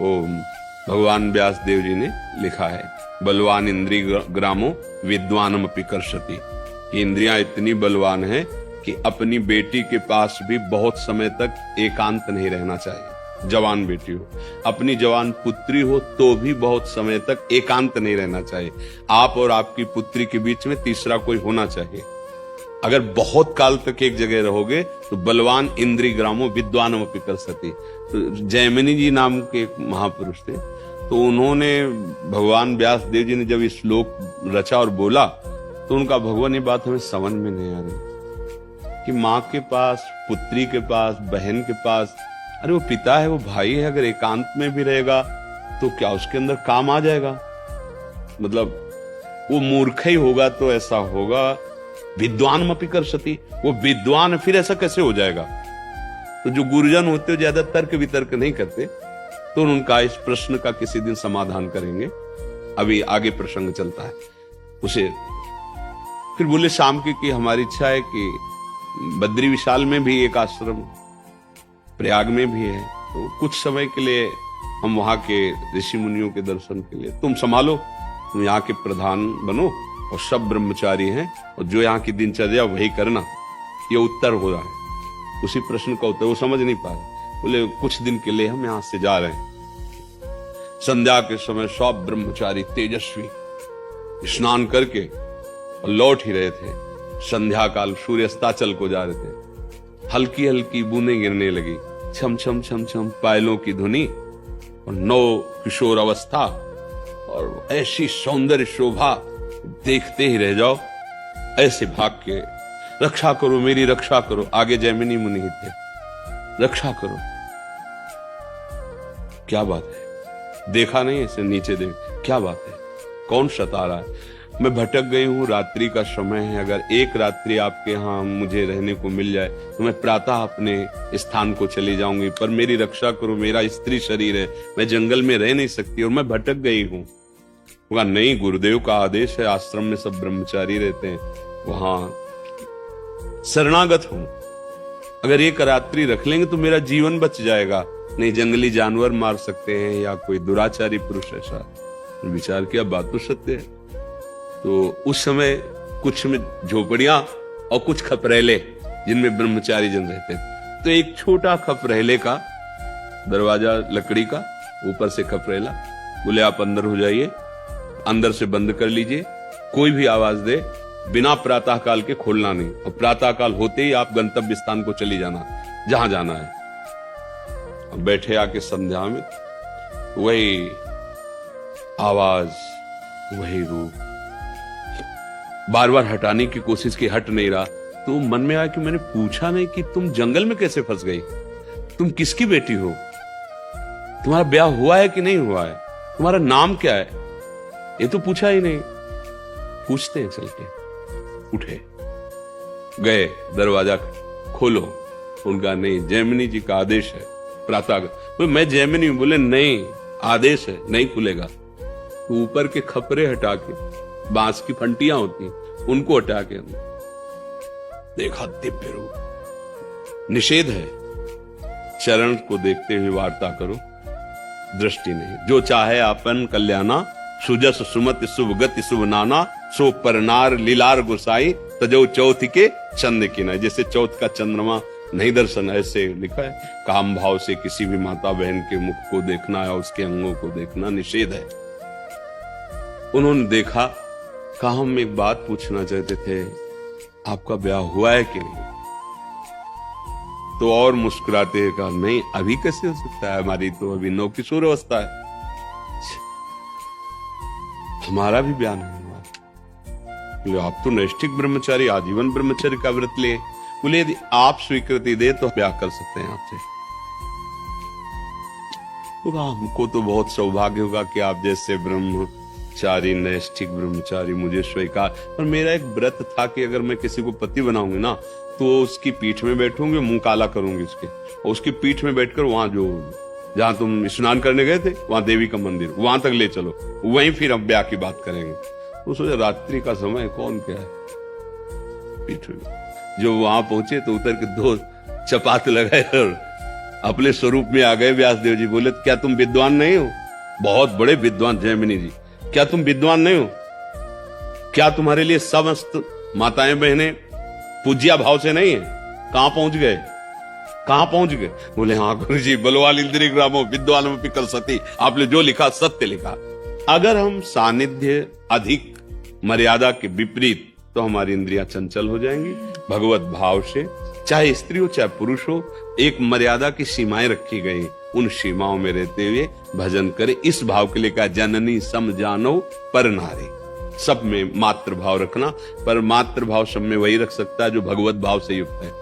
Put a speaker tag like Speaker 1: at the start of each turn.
Speaker 1: वो भगवान व्यास देव जी ने लिखा है, बलवान इंद्रिय ग्रामो विद्वानम अपि कर्षति। ये इंद्रियां इतनी बलवान है कि अपनी बेटी के पास भी बहुत समय तक एकांत नहीं रहना चाहिए। जवान बेटी हो, अपनी जवान पुत्री हो तो भी बहुत समय तक एकांत नहीं रहना चाहिए। आप और आपकी पुत्री के बीच में तीसरा कोई होना चाहिए। अगर बहुत काल तक एक जगह रहोगे तो बलवान इंद्रिय ग्रामो विद्वानम अपि कर्षति। तो जैमिनी जी नाम के एक महापुरुष थे, तो उन्होंने भगवान व्यास देव जी ने जब इस श्लोक रचा और बोला तो उनका भगवान ये बात हमें समझ में नहीं आ रही कि माँ के पास, पुत्री के पास, बहन के पास, अरे वो पिता है, वो भाई है, अगर एकांत में भी रहेगा तो क्या उसके अंदर काम आ जाएगा? मतलब वो मूर्ख ही होगा तो ऐसा होगा। विद्वान मपि कर्षति, वो विद्वान फिर ऐसा कैसे हो जाएगा? तो जो गुरुजन होते हो ज्यादा तर्क वितर्क नहीं करते, तो उनका इस प्रश्न का किसी दिन समाधान करेंगे। अभी आगे प्रसंग चलता है। उसे फिर बोले शाम की हमारी इच्छा है कि बद्री विशाल में भी एक आश्रम, प्रयाग में भी है, तो कुछ समय के लिए हम वहां के ऋषि मुनियों के दर्शन के लिए, तुम संभालो, तुम यहाँ के प्रधान बनो और सब ब्रह्मचारी हैं और जो यहाँ की दिनचर्या वही करना। ये उत्तर हो रहा है, उसी प्रश्न का उत्तर। वो समझ नहीं पा रहे, बोले कुछ दिन के लिए हम यहाँ से जा रहे हैं। संध्या के समय सब ब्रह्मचारी तेजस्वी स्नान करके और लौट ही रहे थे। संध्या काल सूर्यास्ताचल को जा रहे थे। हल्की हल्की बूंदें गिरने लगी, छम छम छम छम पायलों की धुनी और नौ किशोर अवस्था और ऐसी सौंदर्य शोभा, देखते ही रह जाओ। ऐसे भाग के, रक्षा करो मेरी, रक्षा करो। आगे जैमिनी मुनि ही थे, रक्षा करो। क्या बात है? देखा नहीं ऐसे नीचे देख, क्या बात है? कौन सता रहा है? मैं भटक गई हूँ, रात्रि का समय है। अगर एक रात्रि आपके यहाँ मुझे रहने को मिल जाए तो मैं प्रातः अपने स्थान को चली जाऊंगी, पर मेरी रक्षा करो, मेरा स्त्री शरीर है, मैं जंगल में रह नहीं सकती और मैं भटक गई हूँ। वहां नहीं, गुरुदेव का आदेश है, आश्रम में सब ब्रह्मचारी रहते हैं, वहां शरणागत हूं। अगर एक रात्रि रख लेंगे तो मेरा जीवन बच जाएगा, नहीं जंगली जानवर मार सकते हैं या कोई दुराचारी पुरुष। ऐसा विचार किया, बात तो सत्य है। तो उस समय कुछ में झोपड़ियां और कुछ खपरेले जिनमें ब्रह्मचारी जन रहते हैं। तो एक छोटा खपरेले का दरवाजा लकड़ी का, ऊपर से खपरेला, बोले आप अंदर हो जाइए, अंदर से बंद कर लीजिए, कोई भी आवाज दे बिना प्रातः काल के खोलना नहीं, और प्रातः काल होते ही आप गंतव्य स्थान को चली जाना जहां जाना है। अब बैठे आके संध्या में वही आवाज, वही रूप, बार बार हटाने की कोशिश की, हट नहीं रहा। तो मन में आया कि मैंने पूछा नहीं कि तुम जंगल में कैसे फंस गई, तुम किसकी बेटी हो, तुम्हारा ब्याह हुआ है कि नहीं हुआ है, तुम्हारा नाम क्या है, ये तो पूछा ही नहीं। पूछते हैं चल के। उठे, गए, दरवाजा खोलो। उनका नहीं, जैमिनी जी का आदेश है प्रातः। तो मैं जैमिनी, बोले नहीं आदेश है, नहीं खुलेगा। तो ऊपर के खपरे हटा के, बांस की फंटियां होती हैं उनको हटा के देखा, दिव्य रूप। निषेध है, चरण को देखते हुए वार्ता करो, दृष्टि नहीं। जो चाहे आपन कल्याणा, सुजस सुमति शुभ गति शुभ नाना, सो परनार लीलार गुसाई, तजो चौथ के चंद्र की ना। जैसे चौथ का चंद्रमा नहीं दर्शन, ऐसे लिखा है, काम भाव से किसी भी माता बहन के मुख को देखना या उसके अंगों को देखना निषेध है। उन्होंने देखा, कहा हम एक बात पूछना चाहते थे, आपका ब्याह हुआ है कि नहीं? तो और मुस्कुराते कहा, नहीं अभी कैसे हो सकता है, हमारी तो अभी नौ किशोर अवस्था है, हमारा भी ब्याह नहीं हुआ। बोले आप तो नैष्ठिक ब्रह्मचारी, आजीवन ब्रह्मचर्य का व्रत लिए। बोले यदि आप स्वीकृति दे तो ब्याह कर सकते हैं आपसे। तो हमको तो बहुत सौभाग्य होगा कि आप जैसे ब्रह्मचारी, नैष्ठिक ब्रह्मचारी मुझे स्वीकार, पर मेरा एक व्रत था कि अगर मैं किसी को पति बनाऊंगी ना तो उसकी पीठ में बैठूंगी, मुंह काला करूंगी उसके, और उसकी पीठ में बैठकर वहां जो जहां तुम स्नान करने गए थे वहां देवी का मंदिर, वहां तक ले चलो, वहीं फिर हम ब्याह की बात करेंगे। तो सोचा रात्रि का समय, कौन क्या है, पीठ में। जो वहां पहुंचे तो उतर के 2 चपात लगाए और अपने स्वरूप में आ गए व्यासदेव जी। बोले क्या तुम विद्वान नहीं हो? बहुत बड़े विद्वान जैमिनी जी, क्या तुम विद्वान नहीं हो? क्या तुम्हारे लिए समस्त माताएं बहनें पूज्या भाव से नहीं है? कहां पहुंच गए? कहां पहुंच गए? बोले हाँ गुरु जी, बलवान इंद्रिय ग्रामो विद्वान कर सती, आपने जो लिखा सत्य लिखा। अगर हम सानिध्य अधिक मर्यादा के विपरीत, तो हमारी इंद्रियां चंचल हो जाएंगी। भगवत भाव से, चाहे स्त्री हो चाहे पुरुष हो, एक मर्यादा की सीमाएं रखी गई, उन सीमाओं में रहते हुए भजन करें। इस भाव के लिए कहा जननी सम जानो पर नारी, सब में मातृ भाव रखना। पर मातृ भाव सब में वही रख सकता है जो भगवत भाव से युक्त है।